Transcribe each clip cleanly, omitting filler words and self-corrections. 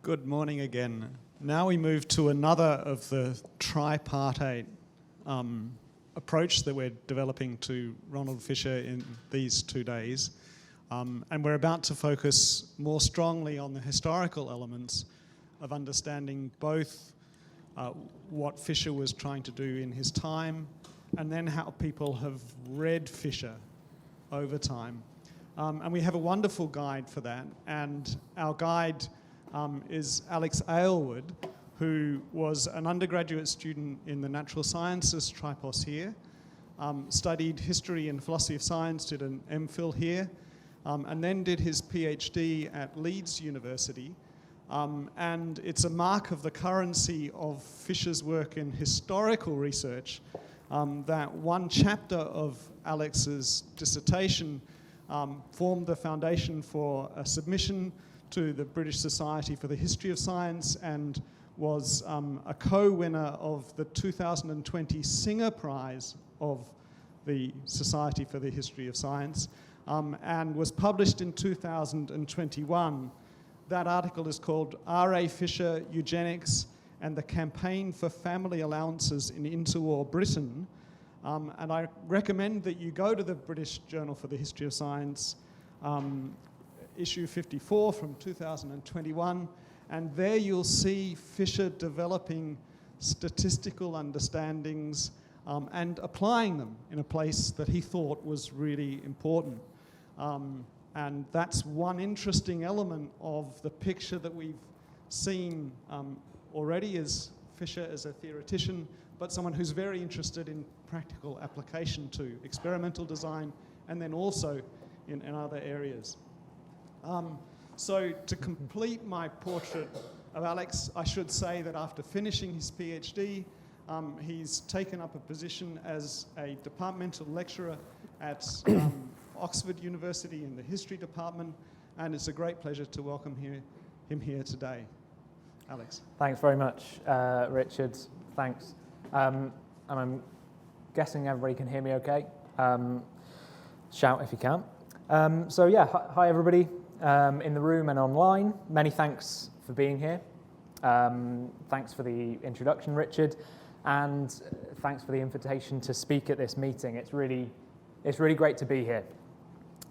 Good morning again. Now we move to another of the tripartite approach that we're developing to Ronald Fisher in these 2 days. And we're about to focus more strongly on the historical elements of understanding both what Fisher was trying to do in his time and then how people have read Fisher over time. And we have a wonderful guide for that. And our guide is Alex Aylward, who was an undergraduate student in the natural sciences tripos here, studied history and philosophy of science, did an MPhil here, and then did his PhD at Leeds University. And it's a mark of the currency of Fisher's work in historical research that one chapter of Alex's dissertation formed the foundation for a submission to the British Society for the History of Science and was a co-winner of the 2020 Singer Prize of the Society for the History of Science and was published in 2021. That article is called R.A. Fisher, Eugenics and the Campaign for Family Allowances in Interwar Britain. And I recommend that you go to the British Journal for the History of Science, issue 54 from 2021, and there you'll see Fisher developing statistical understandings and applying them in a place that he thought was really important. And that's one interesting element of the picture that we've seen already as Fisher as a theoretician, but someone who's very interested in practical application to experimental design and then also in other areas. So to complete my portrait of Alex, I should say that after finishing his PhD, he's taken up a position as a departmental lecturer at Oxford University in the history department, and it's a great pleasure to welcome him here today. Alex. Thanks very much, Richard. Thanks. And I'm guessing everybody can hear me okay. Shout if you can. So yeah, hi everybody in the room and online. Many thanks for being here. Thanks for the introduction, Richard, and thanks for the invitation to speak at this meeting. It's really great to be here.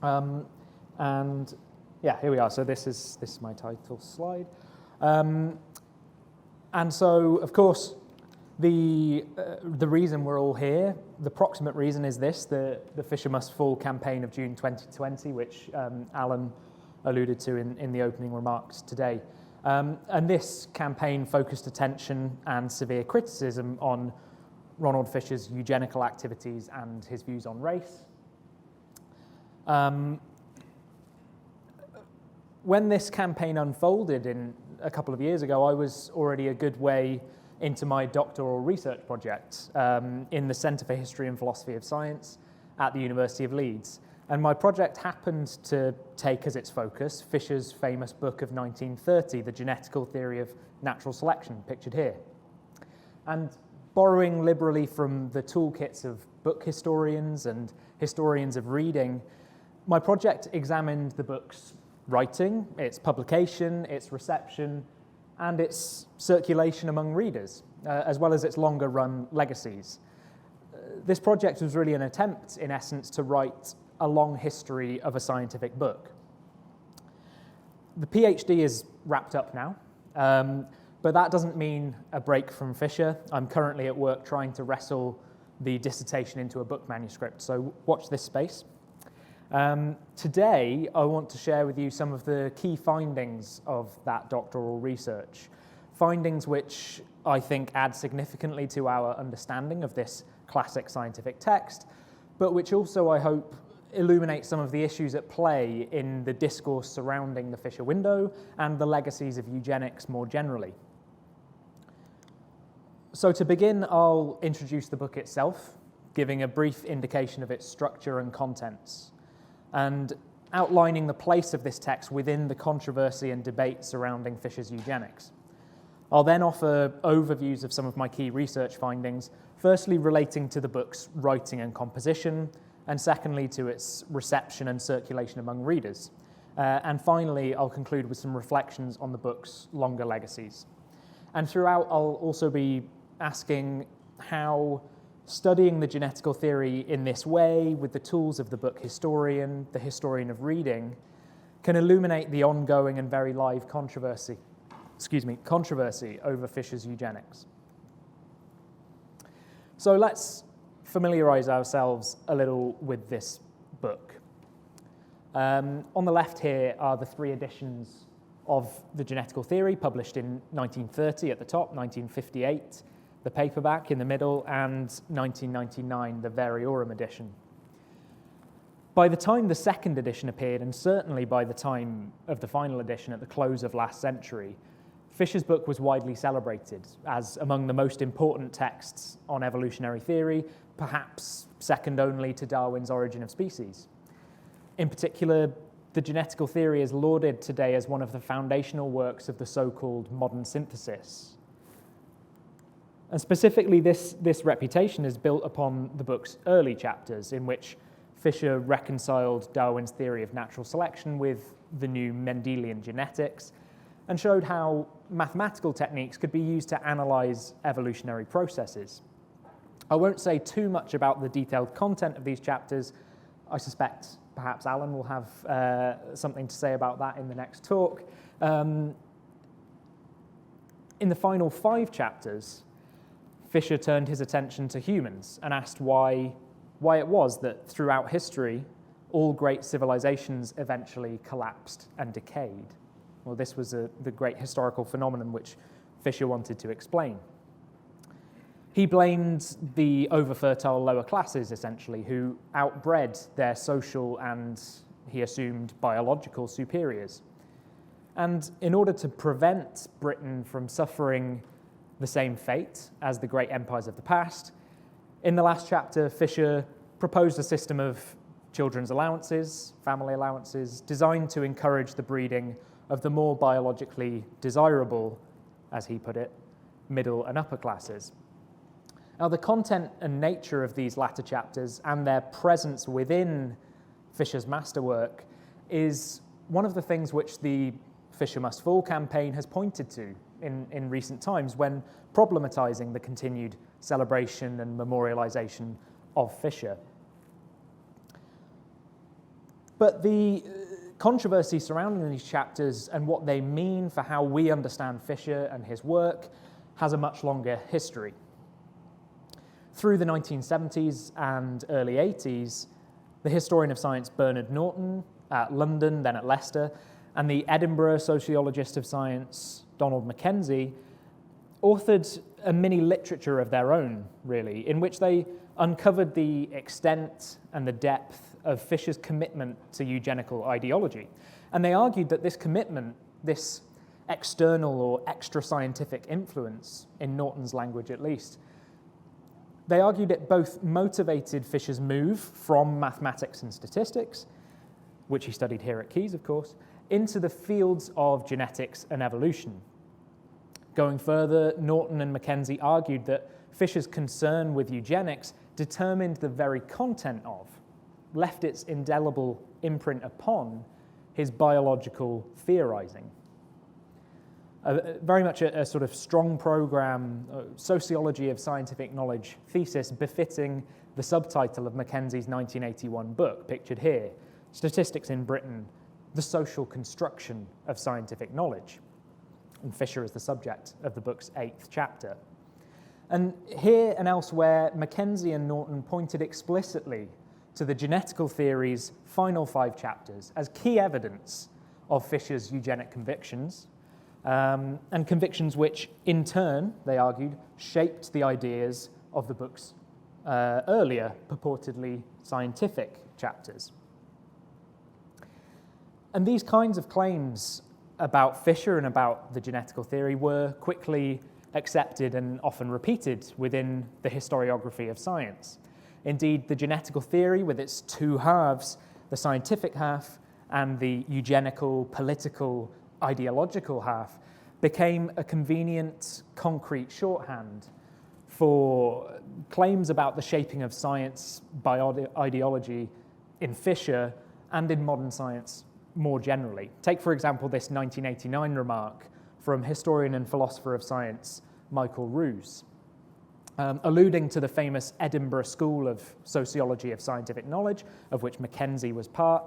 And yeah, here we are. So this is my title slide. And so, of course, the reason we're all here, the proximate reason is this, the Fisher Must Fall campaign of June 2020, which Alan alluded to in the opening remarks today. And this campaign focused attention and severe criticism on Ronald Fisher's eugenical activities and his views on race. When this campaign unfolded a couple of years ago, I was already a good way into my doctoral research project in the Centre for History and Philosophy of Science at the University of Leeds. And my project happened to take as its focus Fisher's famous book of 1930, The Genetical Theory of Natural Selection, pictured here. And borrowing liberally from the toolkits of book historians and historians of reading, my project examined the book's writing, its publication, its reception, and its circulation among readers, as well as its longer-run legacies. This project was really an attempt, in essence, to write a long history of a scientific book. The PhD is wrapped up now, but that doesn't mean a break from Fisher. I'm currently at work trying to wrestle the dissertation into a book manuscript, so watch this space. Today, I want to share with you some of the key findings of that doctoral research, findings which I think add significantly to our understanding of this classic scientific text, but which also, I hope, illuminate some of the issues at play in the discourse surrounding the Fisher window and the legacies of eugenics more generally. So to begin, I'll introduce the book itself, giving a brief indication of its structure and contents, and outlining the place of this text within the controversy and debate surrounding Fisher's eugenics. I'll then offer overviews of some of my key research findings, firstly relating to the book's writing and composition, and secondly to its reception and circulation among readers. And finally, I'll conclude with some reflections on the book's longer legacies. And throughout, I'll also be asking how studying the genetical theory in this way, with the tools of the book historian, the historian of reading, can illuminate the ongoing and very live controversy over Fisher's eugenics. So let's familiarize ourselves a little with this book. On the left here are the 3 editions of the genetical theory, published in 1930 at the top, 1958, the paperback in the middle, and 1999, the variorum edition. By the time the second edition appeared, and certainly by the time of the final edition at the close of last century, Fisher's book was widely celebrated as among the most important texts on evolutionary theory, perhaps second only to Darwin's Origin of Species. In particular, the genetical theory is lauded today as one of the foundational works of the so-called modern synthesis. And specifically, this reputation is built upon the book's early chapters, in which Fisher reconciled Darwin's theory of natural selection with the new Mendelian genetics, and showed how mathematical techniques could be used to analyze evolutionary processes. I won't say too much about the detailed content of these chapters. I suspect perhaps Alan will have something to say about that in the next talk. In the final 5 chapters, Fisher turned his attention to humans and asked why it was that throughout history, all great civilizations eventually collapsed and decayed. Well, this was the great historical phenomenon which Fisher wanted to explain. He blamed the over-fertile lower classes, essentially, who outbred their social and, he assumed, biological superiors. And in order to prevent Britain from suffering the same fate as the great empires of the past, in the last chapter, Fisher proposed a system of children's allowances, family allowances, designed to encourage the breeding of the more biologically desirable, as he put it, middle and upper classes. Now, the content and nature of these latter chapters and their presence within Fisher's masterwork is one of the things which the Fisher Must Fall campaign has pointed to in recent times when problematizing the continued celebration and memorialization of Fisher. But the controversy surrounding these chapters and what they mean for how we understand Fisher and his work has a much longer history. Through the 1970s and early 80s, the historian of science Bernard Norton at London, then at Leicester, and the Edinburgh sociologist of science Donald Mackenzie authored a mini literature of their own, really, in which they uncovered the extent and the depth of Fisher's commitment to eugenical ideology. And they argued that this commitment, this external or extra-scientific influence, in Norton's language at least, they argued it both motivated Fisher's move from mathematics and statistics, which he studied here at Keyes, of course, into the fields of genetics and evolution. Going further, Norton and Mackenzie argued that Fisher's concern with eugenics determined the very content of, left its indelible imprint upon, his biological theorizing. Very much a sort of strong program, sociology of scientific knowledge thesis befitting the subtitle of Mackenzie's 1981 book, pictured here, Statistics in Britain, the Social Construction of Scientific Knowledge. And Fisher is the subject of the book's 8th chapter. And here and elsewhere, Mackenzie and Norton pointed explicitly to the genetical theory's final 5 chapters as key evidence of Fisher's eugenic convictions, and convictions which, in turn, they argued, shaped the ideas of the book's earlier, purportedly scientific chapters. And these kinds of claims about Fisher and about the genetical theory were quickly accepted and often repeated within the historiography of science. Indeed, the genetical theory, with its 2 halves, the scientific half and the eugenical, political, ideological half, became a convenient, concrete shorthand for claims about the shaping of science by ideology in Fisher and in modern science more generally. Take, for example, this 1989 remark from historian and philosopher of science Michael Ruse. Alluding to the famous Edinburgh School of Sociology of Scientific Knowledge, of which Mackenzie was part,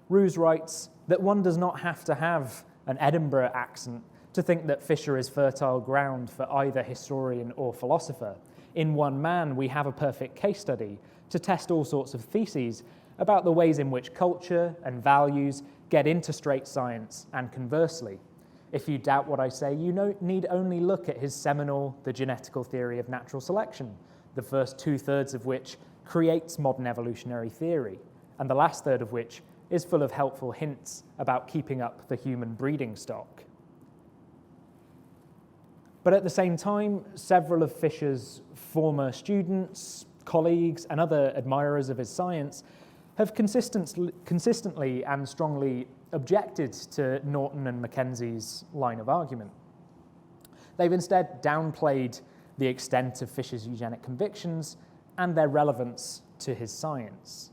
Ruse writes that one does not have to have an Edinburgh accent to think that Fisher is fertile ground for either historian or philosopher. In one man, we have a perfect case study to test all sorts of theses about the ways in which culture and values get into straight science, and conversely. If you doubt what I say, you need only look at his seminal The Genetical Theory of Natural Selection, the first 2/3 of which creates modern evolutionary theory, and the last third of which is full of helpful hints about keeping up the human breeding stock. But at the same time, several of Fisher's former students, colleagues, and other admirers of his science have consistently and strongly objected to Norton and Mackenzie's line of argument. They've instead downplayed the extent of Fisher's eugenic convictions and their relevance to his science.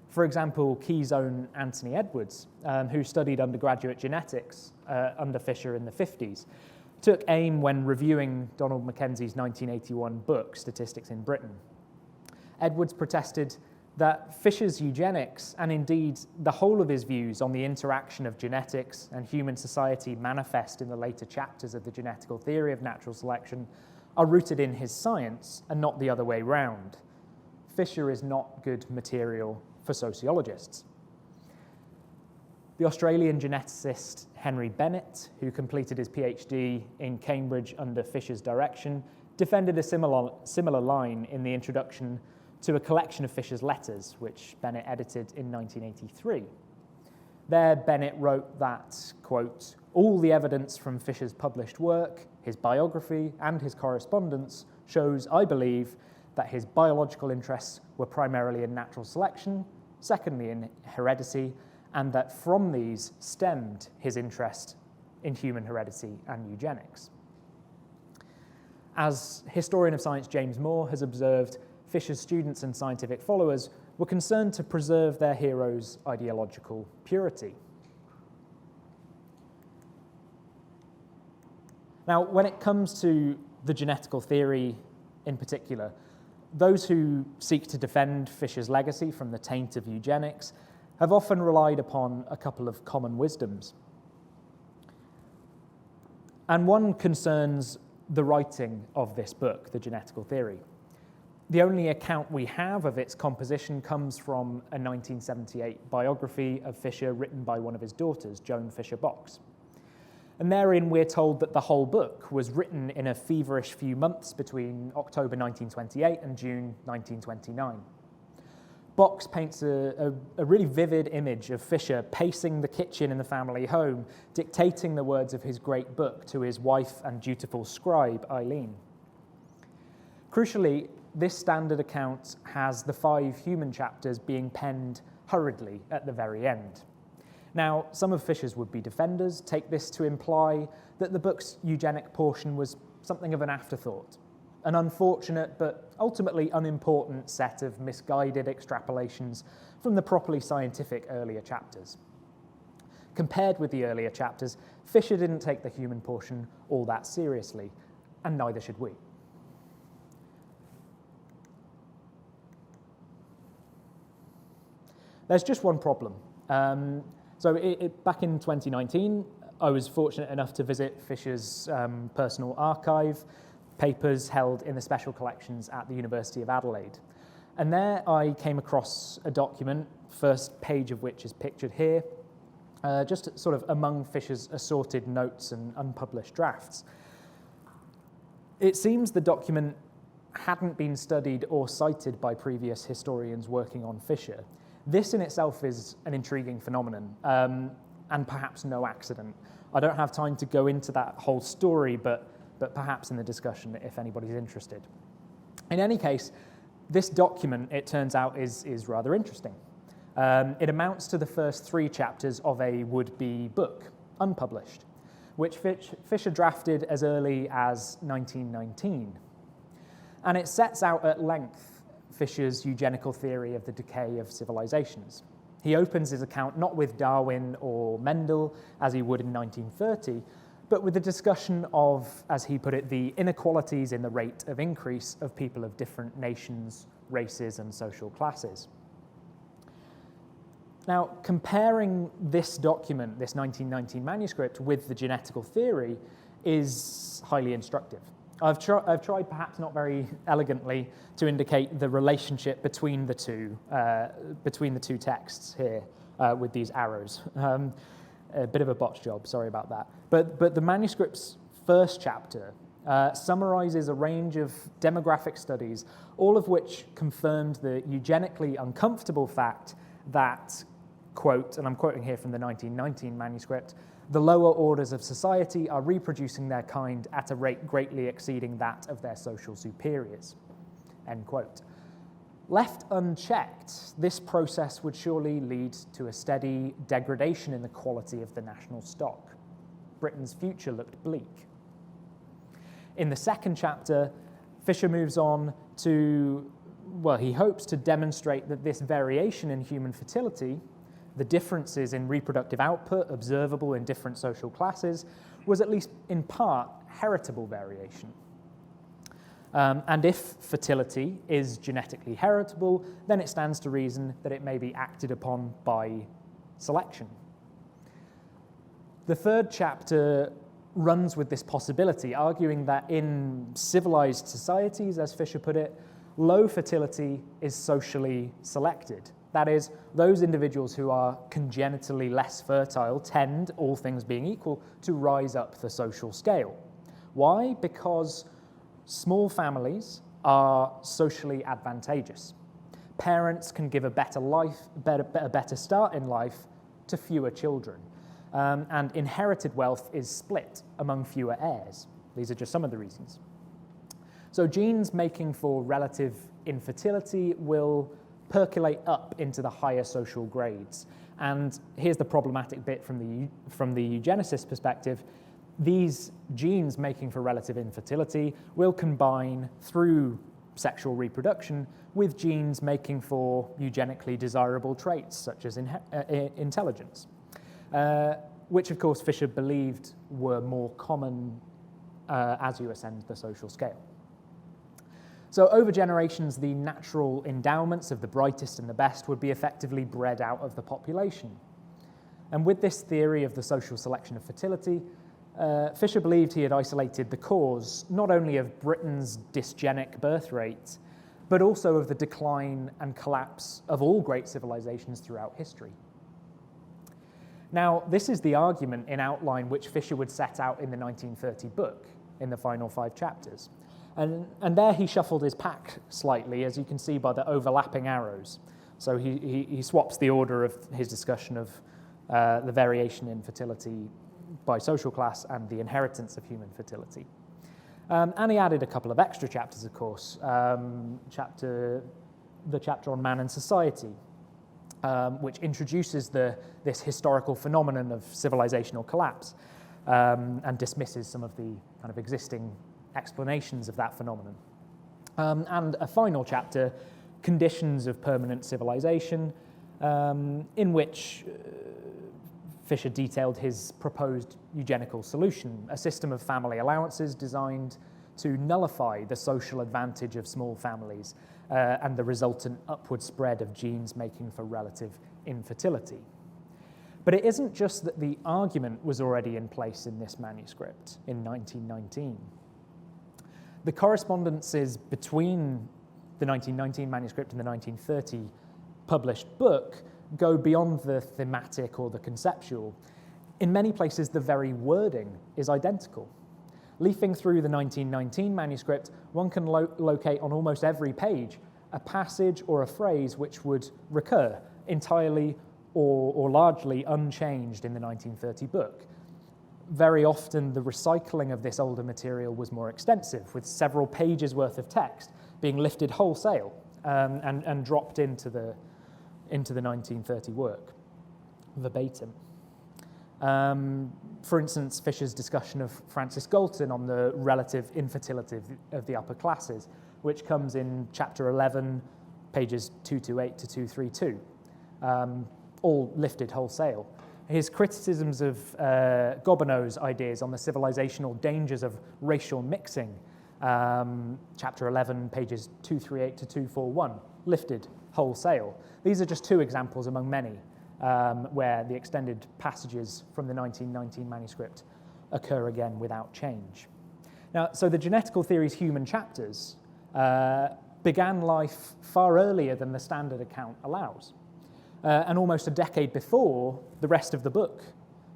For example, Key's own Anthony Edwards, who studied undergraduate genetics under Fisher in the 50s, took aim when reviewing Donald Mackenzie's 1981 book, Statistics in Britain. Edwards protested that Fisher's eugenics, and indeed the whole of his views on the interaction of genetics and human society manifest in the later chapters of the Genetical Theory of Natural Selection, are rooted in his science and not the other way round. Fisher is not good material for sociologists. The Australian geneticist Henry Bennett, who completed his PhD in Cambridge under Fisher's direction, defended a similar line in the introduction to a collection of Fisher's letters, which Bennett edited in 1983. There, Bennett wrote that, quote, "All the evidence from Fisher's published work, his biography, and his correspondence shows, I believe, that his biological interests were primarily in natural selection, secondly in heredity, and that from these stemmed his interest in human heredity and eugenics." As historian of science James Moore has observed, Fisher's students and scientific followers were concerned to preserve their hero's ideological purity. Now, when it comes to the genetical theory in particular, those who seek to defend Fisher's legacy from the taint of eugenics have often relied upon a couple of common wisdoms. And one concerns the writing of this book, The Genetical Theory. The only account we have of its composition comes from a 1978 biography of Fisher written by one of his daughters, Joan Fisher Box. And therein we're told that the whole book was written in a feverish few months between October 1928 and June 1929. Box paints a really vivid image of Fisher pacing the kitchen in the family home, dictating the words of his great book to his wife and dutiful scribe, Eileen. Crucially, this standard account has the 5 human chapters being penned hurriedly at the very end. Now, some of Fisher's would-be defenders take this to imply that the book's eugenic portion was something of an afterthought, an unfortunate but ultimately unimportant set of misguided extrapolations from the properly scientific earlier chapters. Compared with the earlier chapters, Fisher didn't take the human portion all that seriously, and neither should we. There's just one problem. Back in 2019, I was fortunate enough to visit Fisher's personal archive, papers held in the special collections at the University of Adelaide. And there I came across a document, first page of which is pictured here, just sort of among Fisher's assorted notes and unpublished drafts. It seems the document hadn't been studied or cited by previous historians working on Fisher. This in itself is an intriguing phenomenon, and perhaps no accident. I don't have time to go into that whole story, but perhaps in the discussion if anybody's interested. In any case, this document, it turns out, is rather interesting. It amounts to the first 3 chapters of a would-be book, unpublished, which Fisher drafted as early as 1919. And it sets out at length Fisher's eugenical theory of the decay of civilizations. He opens his account not with Darwin or Mendel, as he would in 1930, but with a discussion of, as he put it, the inequalities in the rate of increase of people of different nations, races, and social classes. Now, comparing this document, this 1919 manuscript, with the genetical theory is highly instructive. I've tried, perhaps not very elegantly, to indicate the relationship between the two texts here with these arrows. A bit of a botch job, sorry about that. But the manuscript's first chapter summarizes a range of demographic studies, all of which confirmed the eugenically uncomfortable fact that, quote, and I'm quoting here from the 1919 manuscript, the lower orders of society are reproducing their kind at a rate greatly exceeding that of their social superiors, end quote. Left unchecked, this process would surely lead to a steady degradation in the quality of the national stock. Britain's future looked bleak. In the second chapter, Fisher moves on to, well, he hopes to demonstrate that this variation in human fertility, the differences in reproductive output observable in different social classes, was at least in part heritable variation. And if fertility is genetically heritable, then it stands to reason that it may be acted upon by selection. The third chapter runs with this possibility, arguing that in civilized societies, as Fisher put it, low fertility is socially selected. That is, those individuals who are congenitally less fertile tend, all things being equal, to rise up the social scale. Why? Because small families are socially advantageous. Parents can give a better life, a better start in life to fewer children. And inherited wealth is split among fewer heirs. These are just some of the reasons. So genes making for relative infertility will percolate up into the higher social grades. And here's the problematic bit from the eugenicist perspective. These genes making for relative infertility will combine through sexual reproduction with genes making for eugenically desirable traits, such as intelligence, which, of course, Fisher believed were more common as you ascend the social scale. So over generations, the natural endowments of the brightest and the best would be effectively bred out of the population. And with this theory of the social selection of fertility, Fisher believed he had isolated the cause not only of Britain's dysgenic birth rate, but also of the decline and collapse of all great civilizations throughout history. Now, this is the argument in outline which Fisher would set out in the 1930 book in the final 5 chapters. And there he shuffled his pack slightly, as you can see by the overlapping arrows. So he swaps the order of his discussion of the variation in fertility by social class and the inheritance of human fertility. And he added a couple of extra chapters, of course, the chapter on man and society, which introduces this historical phenomenon of civilizational collapse and dismisses some of the kind of existing explanations of that phenomenon. And a final chapter, Conditions of Permanent Civilization, in which Fisher detailed his proposed eugenical solution, a system of family allowances designed to nullify the social advantage of small families and the resultant upward spread of genes making for relative infertility. But it isn't just that the argument was already in place in this manuscript in 1919. The correspondences between the 1919 manuscript and the 1930 published book go beyond the thematic or the conceptual. In many places, the very wording is identical. Leafing through the 1919 manuscript, one can locate on almost every page a passage or a phrase which would recur entirely or largely unchanged in the 1930 book. Very often, the recycling of this older material was more extensive, with several pages worth of text being lifted wholesale and dropped into the 1930 work, verbatim. For instance, Fisher's discussion of Francis Galton on the relative infertility of the upper classes, which comes in chapter 11, pages 228 to 232. all lifted wholesale. His criticisms of Gobineau's ideas on the civilizational dangers of racial mixing, chapter 11, pages 238 to 241, lifted wholesale. These are just two examples among many where the extended passages from the 1919 manuscript occur again without change. Now, so the genetical theory's human chapters began life far earlier than the standard account allows, and almost a decade before the rest of the book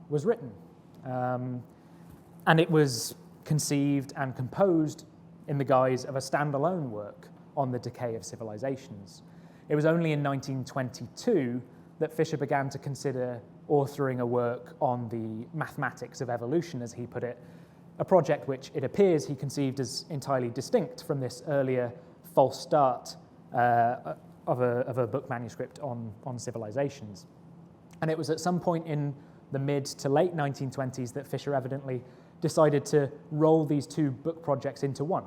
was written. And it was conceived and composed in the guise of a standalone work on the decay of civilizations. It was only in 1922 that Fisher began to consider authoring a work on the mathematics of evolution, as he put it, a project which it appears he conceived as entirely distinct from this earlier false start of a book manuscript on civilizations. And it was at some point in the mid to late 1920s that Fisher evidently decided to roll these two book projects into one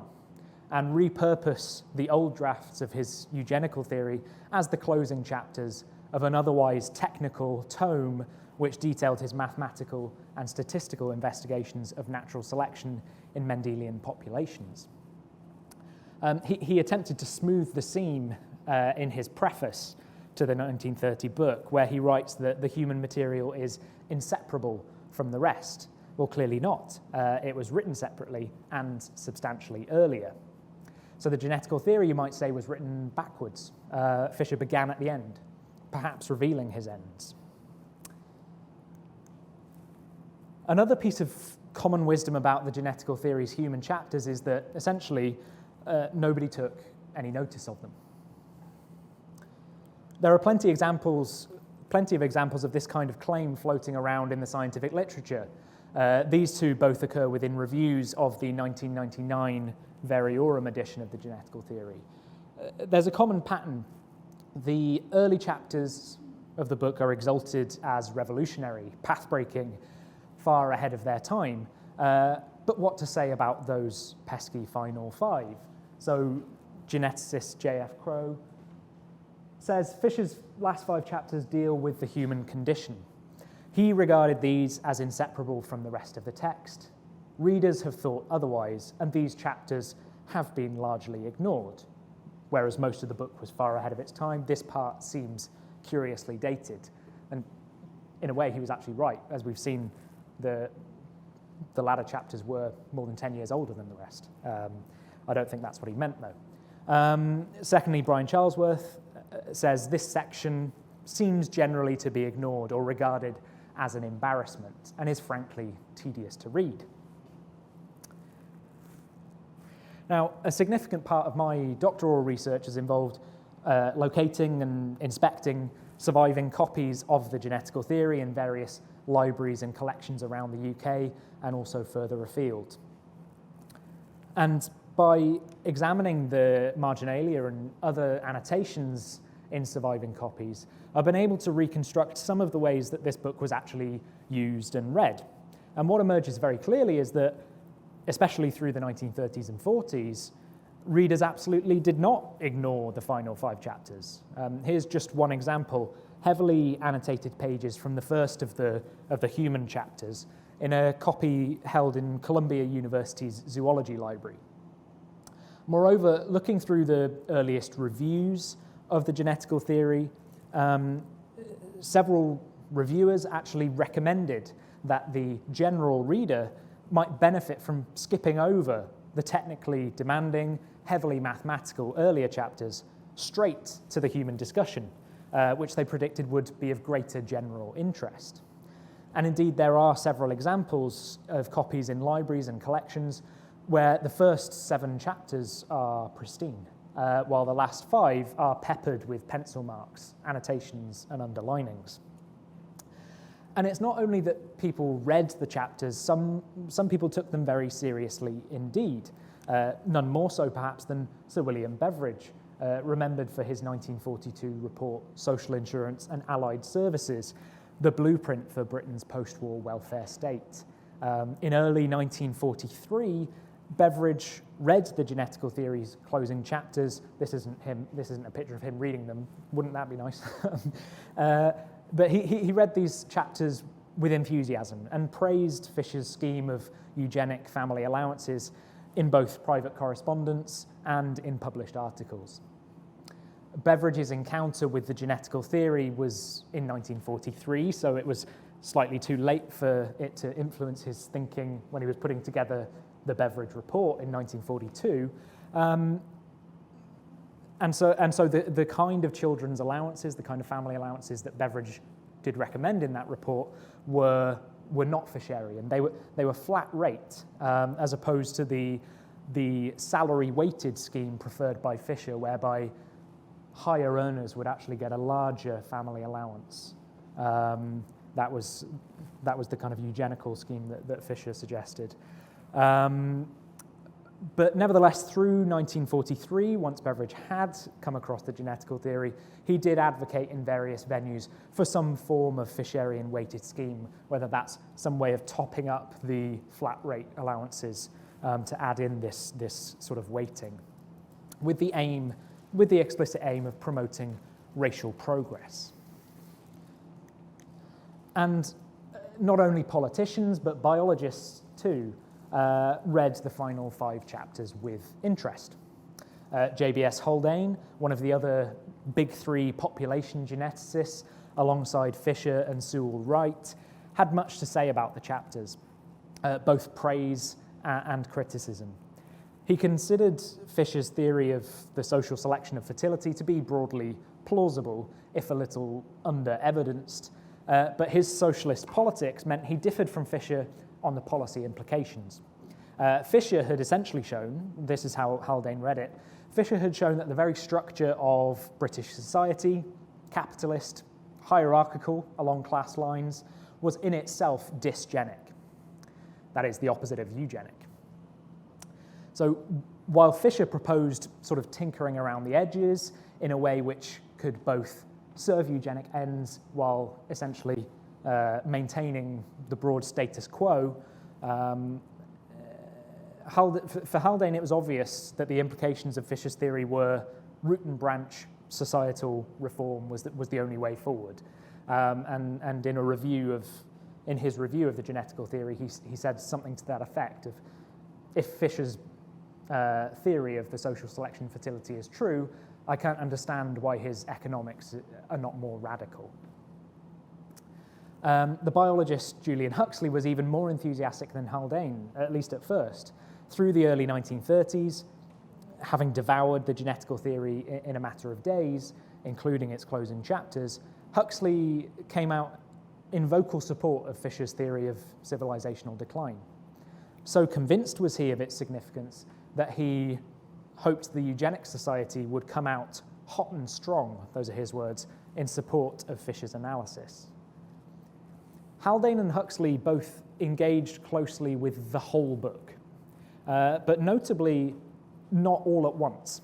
and repurpose the old drafts of his eugenical theory as the closing chapters of an otherwise technical tome which detailed his mathematical and statistical investigations of natural selection in Mendelian populations. He attempted to smooth the seam in his preface to the 1930 book, where he writes that the human material is inseparable from the rest. Well, clearly not. It was written separately and substantially earlier. So the genetical theory, you might say, was written backwards. Fisher began at the end, perhaps revealing his ends. Another piece of common wisdom about the genetical theory's human chapters is that essentially nobody took any notice of them. There are plenty of examples of this kind of claim floating around in the scientific literature. These two both occur within reviews of the 1999 Variorum edition of the genetical theory. There's a common pattern. The early chapters of the book are exalted as revolutionary, path-breaking, far ahead of their time. But what to say about those pesky final five? So geneticist J.F. Crow says Fisher's last five chapters deal with the human condition. He regarded these as inseparable from the rest of the text. Readers have thought otherwise, and these chapters have been largely ignored. Whereas most of the book was far ahead of its time, this part seems curiously dated. And in a way, he was actually right. As we've seen, the latter chapters were more than 10 years older than the rest. I don't think that's what he meant, though. Secondly, Brian Charlesworth says this section seems generally to be ignored or regarded as an embarrassment and is frankly tedious to read. Now, a significant part of my doctoral research has involved locating and inspecting surviving copies of the genetical theory in various libraries and collections around the UK and also further afield. And by examining the marginalia and other annotations in surviving copies, I've been able to reconstruct some of the ways that this book was actually used and read. And what emerges very clearly is that, especially through the 1930s and 40s, readers absolutely did not ignore the final five chapters. Here's just one example, heavily annotated pages from the first of the human chapters in a copy held in Columbia University's zoology library. Moreover, looking through the earliest reviews of the genetical theory, several reviewers actually recommended that the general reader might benefit from skipping over the technically demanding, heavily mathematical earlier chapters straight to the human discussion, which they predicted would be of greater general interest. And indeed, there are several examples of copies in libraries and collections where the first 7 chapters are pristine, while the last 5 are peppered with pencil marks, annotations, and underlinings. And it's not only that people read the chapters, some people took them very seriously indeed, none more so perhaps than Sir William Beveridge, remembered for his 1942 report, Social Insurance and Allied Services, the blueprint for Britain's post-war welfare state. In early 1943, Beveridge read the genetical theory's closing chapters. This isn't a picture of him reading them. Wouldn't that be nice? But he read these chapters with enthusiasm and praised Fisher's scheme of eugenic family allowances in both private correspondence and in published articles. Beveridge's encounter with the genetical theory was in 1943, so it was slightly too late for it to influence his thinking when he was putting together the Beveridge report in 1942. And so the kind of children's allowances, the kind of family allowances that Beveridge did recommend in that report were not Fisherian. They were flat rate, as opposed to the salary-weighted scheme preferred by Fisher, whereby higher earners would actually get a larger family allowance. That was the kind of eugenical scheme that Fisher suggested. But nevertheless, through 1943, once Beveridge had come across the genetical theory, he did advocate in various venues for some form of Fisherian weighted scheme, whether that's some way of topping up the flat rate allowances to add in this sort of weighting, with the explicit aim of promoting racial progress. And not only politicians, but biologists too, read the final 5 chapters with interest. J.B.S. Haldane, one of the other big 3 population geneticists, alongside Fisher and Sewell Wright, had much to say about the chapters, both praise and criticism. He considered Fisher's theory of the social selection of fertility to be broadly plausible, if a little under-evidenced, but his socialist politics meant he differed from Fisher on the policy implications. Fisher had essentially shown, this is how Haldane read it, Fisher had shown that the very structure of British society, capitalist, hierarchical along class lines, was in itself dysgenic. That is, the opposite of eugenic. So while Fisher proposed sort of tinkering around the edges in a way which could both serve eugenic ends while essentially maintaining the broad status quo, for Haldane it was obvious that the implications of Fisher's theory were root and branch societal reform was the only way forward. And in his review of the genetical theory, he said something to that effect of, if Fisher's theory of the social selection fertility is true, I can't understand why his economics are not more radical. The biologist Julian Huxley was even more enthusiastic than Haldane, at least at first. Through the early 1930s, having devoured the genetical theory in a matter of days, including its closing chapters, Huxley came out in vocal support of Fisher's theory of civilizational decline. So convinced was he of its significance that he hoped the Eugenics Society would come out hot and strong, those are his words, in support of Fisher's analysis. Haldane and Huxley both engaged closely with the whole book, but notably not all at once.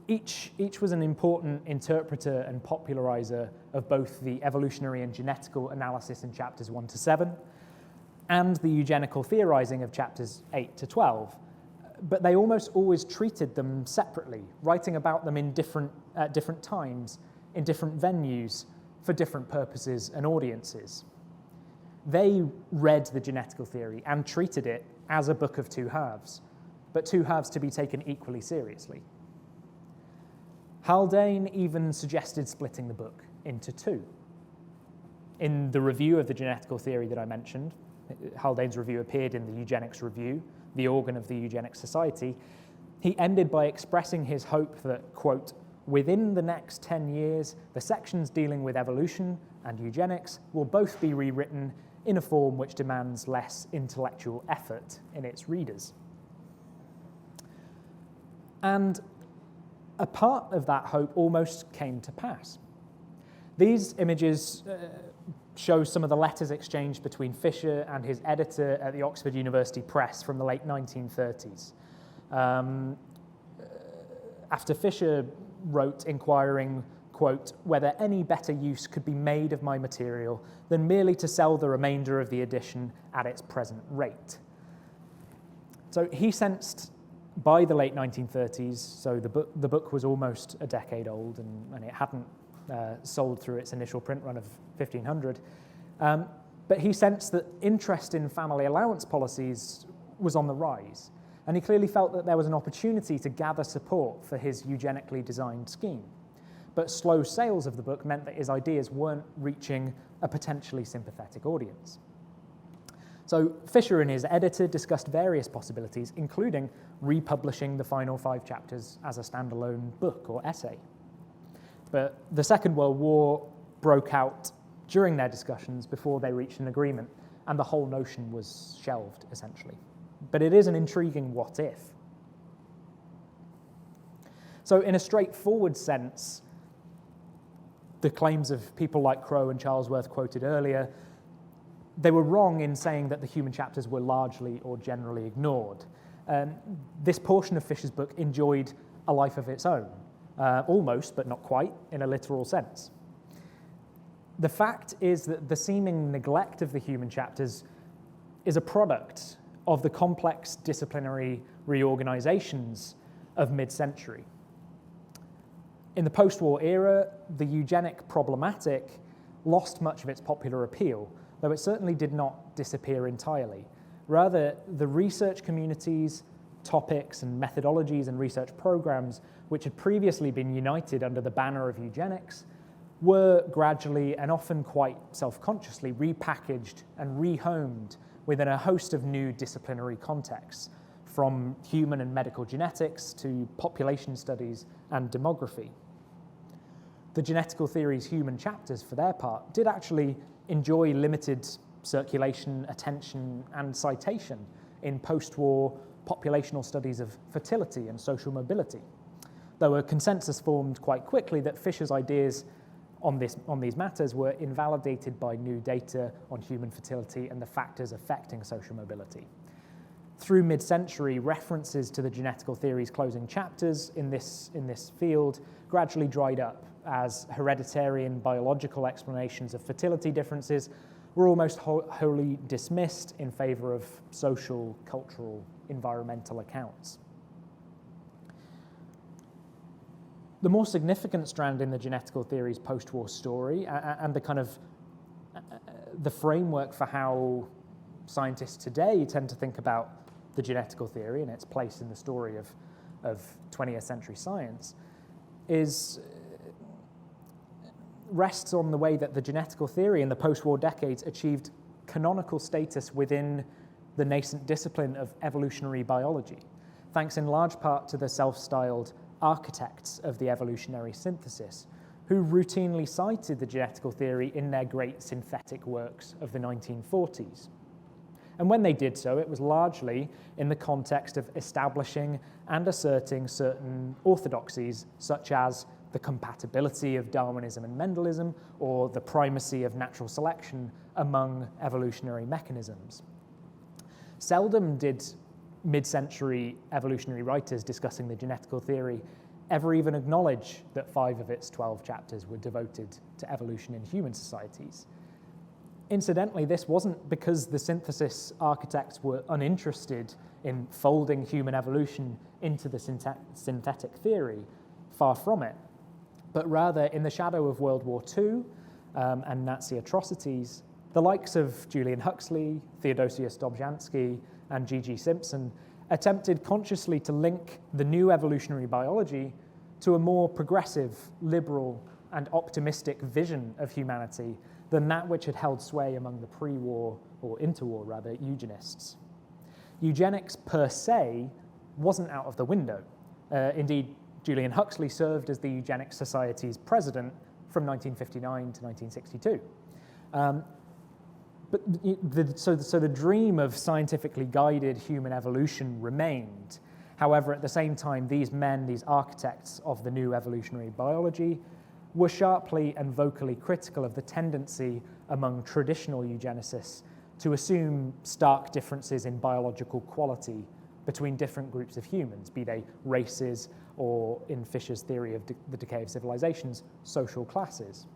Each was an important interpreter and popularizer of both the evolutionary and genetical analysis in chapters 1 to 7 and the eugenical theorizing of chapters 8 to 12. But they almost always treated them separately, writing about them at different times, in different venues, for different purposes and audiences. They read the genetical theory and treated it as a book of 2 halves, but 2 halves to be taken equally seriously. Haldane even suggested splitting the book into 2. In the review of the genetical theory that I mentioned, Haldane's review appeared in the Eugenics Review, the organ of the Eugenics Society, he ended by expressing his hope that, quote, within the next 10 years, the sections dealing with evolution and eugenics will both be rewritten in a form which demands less intellectual effort in its readers. And a part of that hope almost came to pass. These images show some of the letters exchanged between Fisher and his editor at the Oxford University Press from the late 1930s. After Fisher wrote inquiring, quote, whether any better use could be made of my material than merely to sell the remainder of the edition at its present rate. So he sensed by the late 1930s, so the book was almost a decade old and it sold through its initial print run of 1500. But he sensed that interest in family allowance policies was on the rise, and he clearly felt that there was an opportunity to gather support for his eugenically designed scheme. But slow sales of the book meant that his ideas weren't reaching a potentially sympathetic audience. So Fisher and his editor discussed various possibilities, including republishing the final 5 chapters as a standalone book or essay. But the Second World War broke out during their discussions before they reached an agreement, and the whole notion was shelved, essentially. But it is an intriguing what if. So in a straightforward sense, the claims of people like Crowe and Charlesworth quoted earlier, they were wrong in saying that the human chapters were largely or generally ignored. This portion of Fisher's book enjoyed a life of its own, almost, but not quite, in a literal sense. The fact is that the seeming neglect of the human chapters is a product of the complex disciplinary reorganizations of mid-century. In the post-war era, the eugenic problematic lost much of its popular appeal, though it certainly did not disappear entirely. Rather, the research communities, topics and methodologies and research programs which had previously been united under the banner of eugenics were gradually and often quite self-consciously repackaged and rehomed within a host of new disciplinary contexts, from human and medical genetics to population studies and demography. The genetical theory's human chapters, for their part, did actually enjoy limited circulation, attention, and citation in post-war populational studies of fertility and social mobility, though a consensus formed quite quickly that Fisher's ideas on these matters were invalidated by new data on human fertility and the factors affecting social mobility. Through mid-century, references to the genetical theory's closing chapters in this field gradually dried up as hereditary and biological explanations of fertility differences were almost wholly dismissed in favor of social, cultural, environmental accounts. The more significant strand in the genetical theory's post-war story and the kind of the framework for how scientists today tend to think about the genetical theory and its place in the story of 20th century science rests on the way that the genetical theory in the post-war decades achieved canonical status within the nascent discipline of evolutionary biology, thanks in large part to the self-styled architects of the evolutionary synthesis, who routinely cited the genetical theory in their great synthetic works of the 1940s. And when they did so, it was largely in the context of establishing and asserting certain orthodoxies, such as the compatibility of Darwinism and Mendelism, or the primacy of natural selection among evolutionary mechanisms. Seldom did mid-century evolutionary writers discussing the genetical theory ever even acknowledge that 5 of its 12 chapters were devoted to evolution in human societies. Incidentally, this wasn't because the synthesis architects were uninterested in folding human evolution into the synthetic theory, far from it, but rather in the shadow of World War II and Nazi atrocities, the likes of Julian Huxley, Theodosius Dobzhansky, and G.G. Simpson attempted consciously to link the new evolutionary biology to a more progressive, liberal, and optimistic vision of humanity than that which had held sway among the pre-war, or interwar rather, eugenists. Eugenics per se wasn't out of the window. Indeed, Julian Huxley served as the Eugenics Society's president from 1959 to 1962. So the dream of scientifically guided human evolution remained. However, at the same time, these men, these architects of the new evolutionary biology, were sharply and vocally critical of the tendency among traditional eugenicists to assume stark differences in biological quality between different groups of humans, be they races or, in Fisher's theory of the decay of civilizations, social classes.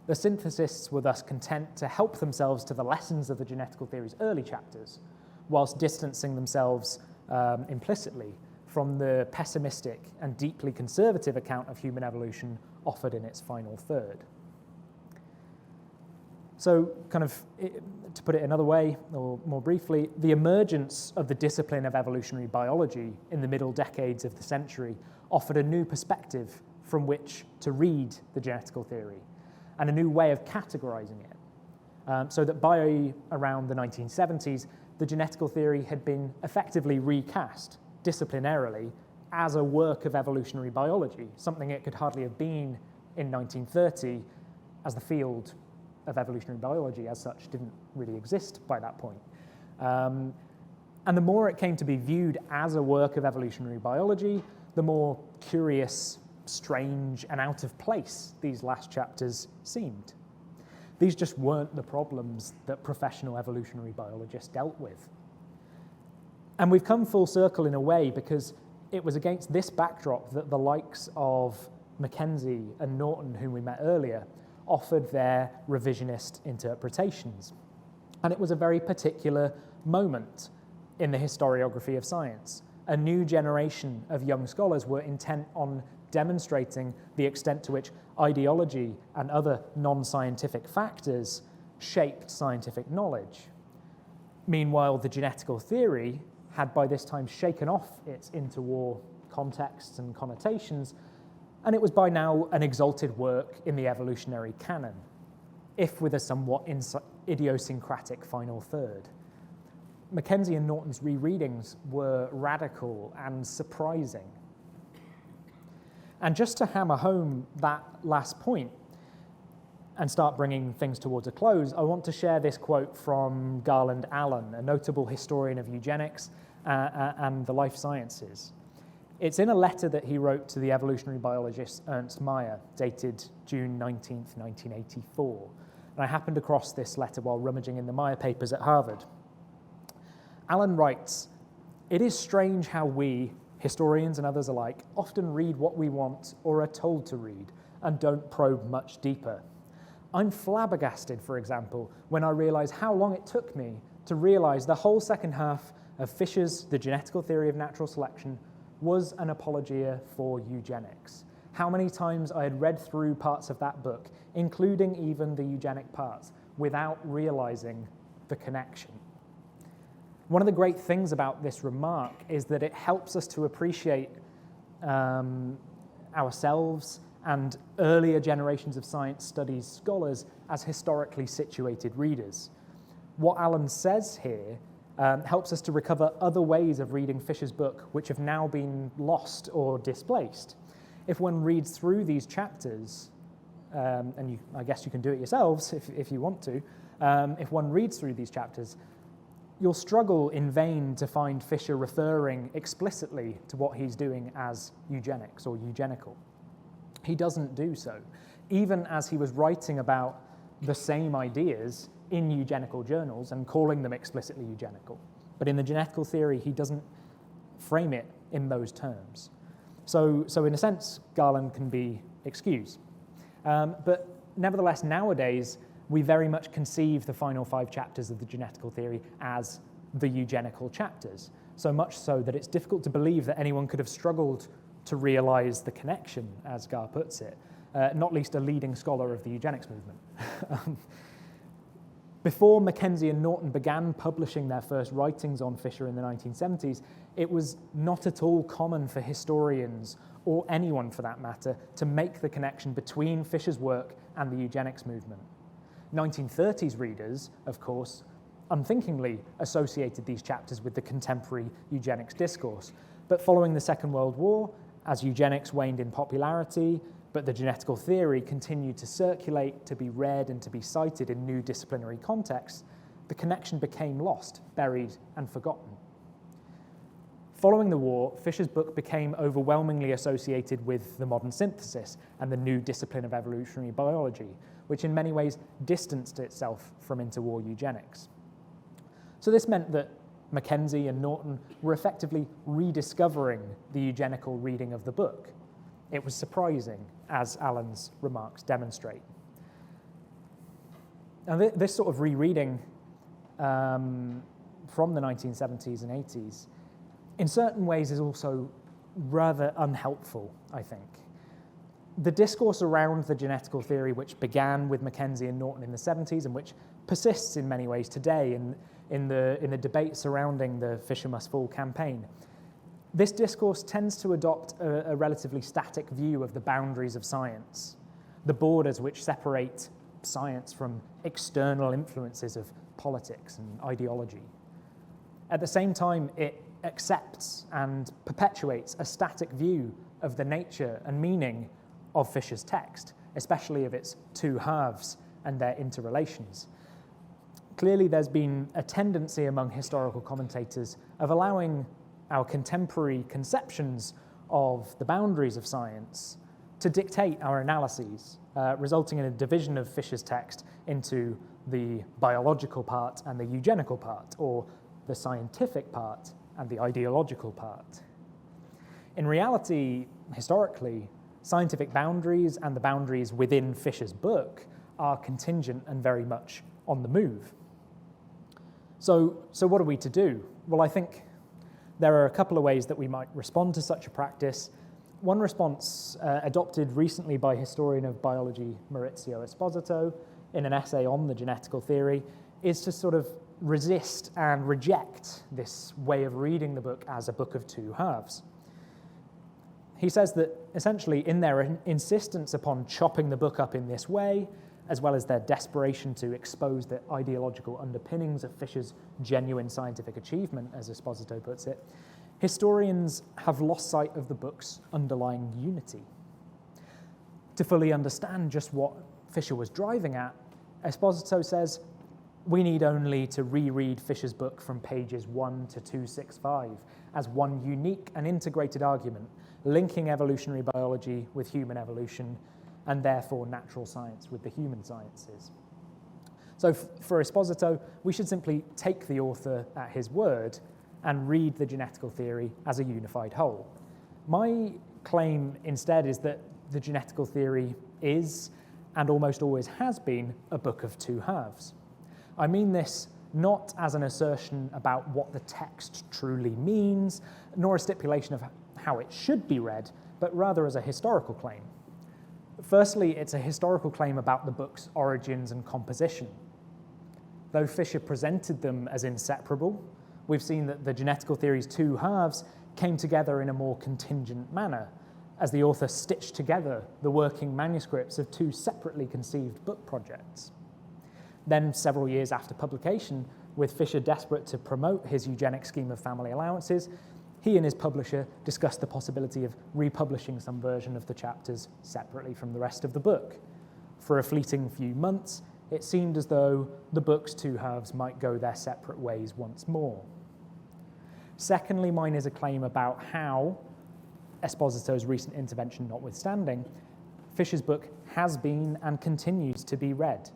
The synthesists were thus content to help themselves to the lessons of the genetical theory's early chapters, whilst distancing themselves implicitly from the pessimistic and deeply conservative account of human evolution offered in its final third. So to put it another way, or more briefly, the emergence of the discipline of evolutionary biology in the middle decades of the century offered a new perspective from which to read the genetical theory and a new way of categorizing it. So that by around the 1970s, the genetical theory had been effectively recast disciplinarily as a work of evolutionary biology, something it could hardly have been in 1930, as the field of evolutionary biology as such didn't really exist by that point. And the more it came to be viewed as a work of evolutionary biology, the more curious, strange, and out of place these last chapters seemed. These just weren't the problems that professional evolutionary biologists dealt with. And we've come full circle in a way because it was against this backdrop that the likes of Mackenzie and Norton, whom we met earlier, offered their revisionist interpretations. And it was a very particular moment in the historiography of science. A new generation of young scholars were intent on demonstrating the extent to which ideology and other non-scientific factors shaped scientific knowledge. Meanwhile, the genetical theory had by this time shaken off its interwar contexts and connotations, and it was by now an exalted work in the evolutionary canon, if with a somewhat idiosyncratic final third. Mackenzie and Norton's rereadings were radical and surprising. And just to hammer home that last point and start bringing things towards a close, I want to share this quote from Garland Allen, a notable historian of eugenics and the life sciences. It's in a letter that he wrote to the evolutionary biologist Ernst Mayr, dated June 19th, 1984. And I happened across this letter while rummaging in the Mayr papers at Harvard. Allen writes, "It is strange how we, historians and others alike, often read what we want or are told to read and don't probe much deeper. I'm flabbergasted, for example, when I realize how long it took me to realize the whole second half of Fisher's The Genetical Theory of Natural Selection was an apologia for eugenics. How many times I had read through parts of that book, including even the eugenic parts, without realizing the connection." One of the great things about this remark is that it helps us to appreciate ourselves and earlier generations of science studies scholars as historically situated readers. What Allen says here helps us to recover other ways of reading Fisher's book which have now been lost or displaced. If one reads through these chapters, and I guess you can do it yourselves if you want to, if one reads through these chapters, you'll struggle in vain to find Fisher referring explicitly to what he's doing as eugenics or eugenical. He doesn't do so, even as he was writing about the same ideas in eugenical journals and calling them explicitly eugenical. But in the genetical theory, he doesn't frame it in those terms. So in a sense, Garland can be excused. But nevertheless, nowadays, we very much conceive the final 5 chapters of the genetical theory as the eugenical chapters, so much so that it's difficult to believe that anyone could have struggled to realize the connection, as Gar puts it, not least a leading scholar of the eugenics movement. Before Mackenzie and Norton began publishing their first writings on Fisher in the 1970s, it was not at all common for historians, or anyone for that matter, to make the connection between Fisher's work and the eugenics movement. 1930s readers, of course, unthinkingly associated these chapters with the contemporary eugenics discourse. But following the Second World War, as eugenics waned in popularity, but the genetical theory continued to circulate, to be read and to be cited in new disciplinary contexts, the connection became lost, buried, and forgotten. Following the war, Fisher's book became overwhelmingly associated with the modern synthesis and the new discipline of evolutionary biology, which in many ways distanced itself from interwar eugenics. So this meant that Mackenzie and Norton were effectively rediscovering the eugenical reading of the book. It was surprising, as Allen's remarks demonstrate. Now, this sort of rereading from the 1970s and 80s, in certain ways, is also rather unhelpful, I think. The discourse around the genetical theory, which began with Mackenzie and Norton in the 70s and which persists in many ways today in the debate surrounding the Fisher Must Fall campaign, this discourse tends to adopt a relatively static view of the boundaries of science, the borders which separate science from external influences of politics and ideology. At the same time, it accepts and perpetuates a static view of the nature and meaning of Fisher's text, especially of its two halves and their interrelations. Clearly, there's been a tendency among historical commentators of allowing our contemporary conceptions of the boundaries of science to dictate our analyses, resulting in a division of Fisher's text into the biological part and the eugenical part, or the scientific part and the ideological part. In reality, historically, scientific boundaries and the boundaries within Fisher's book are contingent and very much on the move. So what are we to do? Well, I think there are a couple of ways that we might respond to such a practice. One response, adopted recently by historian of biology Maurizio Esposito in an essay on the genetical theory, is to sort of resist and reject this way of reading the book as a book of two halves. He says that essentially in their insistence upon chopping the book up in this way, as well as their desperation to expose the ideological underpinnings of Fisher's genuine scientific achievement, as Esposito puts it, historians have lost sight of the book's underlying unity. To fully understand just what Fisher was driving at, Esposito says, we need only to reread Fisher's book from pages 1 to 265 as one unique and integrated argument linking evolutionary biology with human evolution and therefore natural science with the human sciences. So for Esposito, we should simply take the author at his word and read the genetical theory as a unified whole. My claim instead is that the genetical theory is, and almost always has been, a book of two halves. I mean this not as an assertion about what the text truly means, nor a stipulation of how it should be read, but rather as a historical claim. Firstly, it's a historical claim about the book's origins and composition. Though Fisher presented them as inseparable, we've seen that the genetical theory's two halves came together in a more contingent manner, as the author stitched together the working manuscripts of two separately conceived book projects. Then, several years after publication, with Fisher desperate to promote his eugenic scheme of family allowances, he and his publisher discussed the possibility of republishing some version of the chapters separately from the rest of the book. For a fleeting few months, it seemed as though the book's two halves might go their separate ways once more. Secondly, mine is a claim about how, Esposito's recent intervention notwithstanding, Fisher's book has been and continues to be read.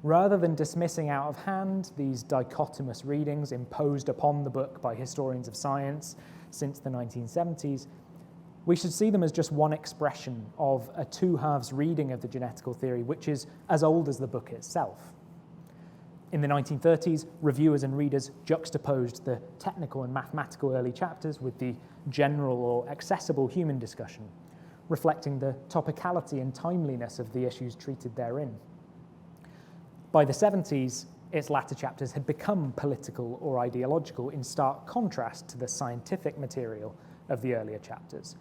Rather than dismissing out of hand these dichotomous readings imposed upon the book by historians of science since the 1970s, we should see them as just one expression of a two halves reading of the genetical theory, which is as old as the book itself. In the 1930s, reviewers and readers juxtaposed the technical and mathematical early chapters with the general or accessible human discussion, reflecting the topicality and timeliness of the issues treated therein. By the 70s, its latter chapters had become political or ideological in stark contrast to the scientific material of the earlier chapters.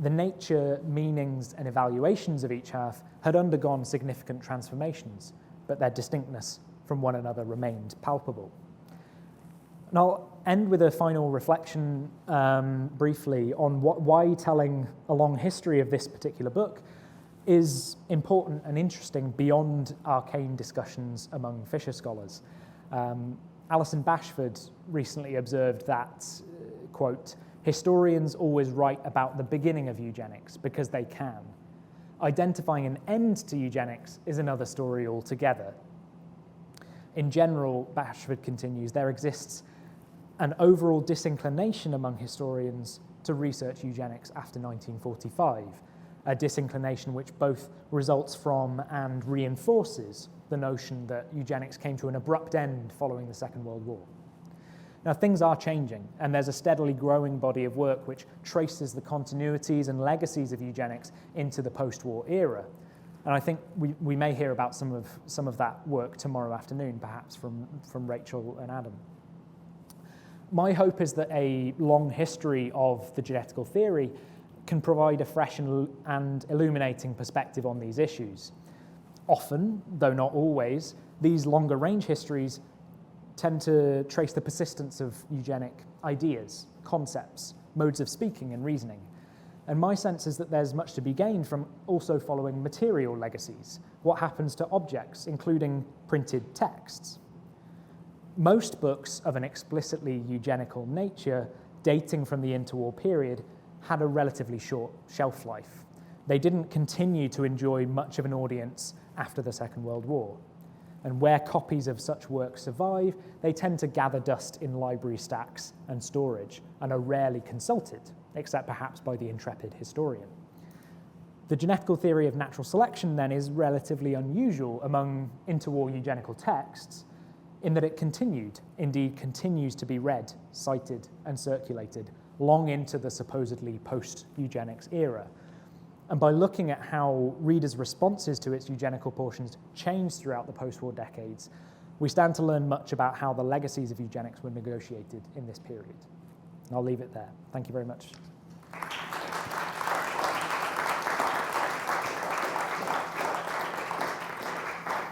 The nature, meanings, and evaluations of each half had undergone significant transformations, but their distinctness from one another remained palpable. And I'll end with a final reflection briefly on why telling a long history of this particular book is important and interesting beyond arcane discussions among Fisher scholars. Alison Bashford recently observed that, quote, historians always write about the beginning of eugenics because they can. Identifying an end to eugenics is another story altogether. In general, Bashford continues, there exists an overall disinclination among historians to research eugenics after 1945, a disinclination which both results from and reinforces the notion that eugenics came to an abrupt end following the Second World War. Now, things are changing, and there's a steadily growing body of work which traces the continuities and legacies of eugenics into the post-war era. And I think we may hear about some of that work tomorrow afternoon, perhaps from Rachel and Adam. My hope is that a long history of the genetical theory can provide a fresh and illuminating perspective on these issues. Often, though not always, these longer range histories tend to trace the persistence of eugenic ideas, concepts, modes of speaking and reasoning. And my sense is that there's much to be gained from also following material legacies, what happens to objects, including printed texts. Most books of an explicitly eugenical nature, dating from the interwar period, had a relatively short shelf life. They didn't continue to enjoy much of an audience after the Second World War. And where copies of such works survive, they tend to gather dust in library stacks and storage and are rarely consulted, except perhaps by the intrepid historian. The genetical theory of natural selection, then, is relatively unusual among interwar eugenical texts in that it indeed continues to be read, cited, and circulated long into the supposedly post-eugenics era. And by looking at how readers' responses to its eugenical portions changed throughout the post-war decades, we stand to learn much about how the legacies of eugenics were negotiated in this period. And I'll leave it there. Thank you very much.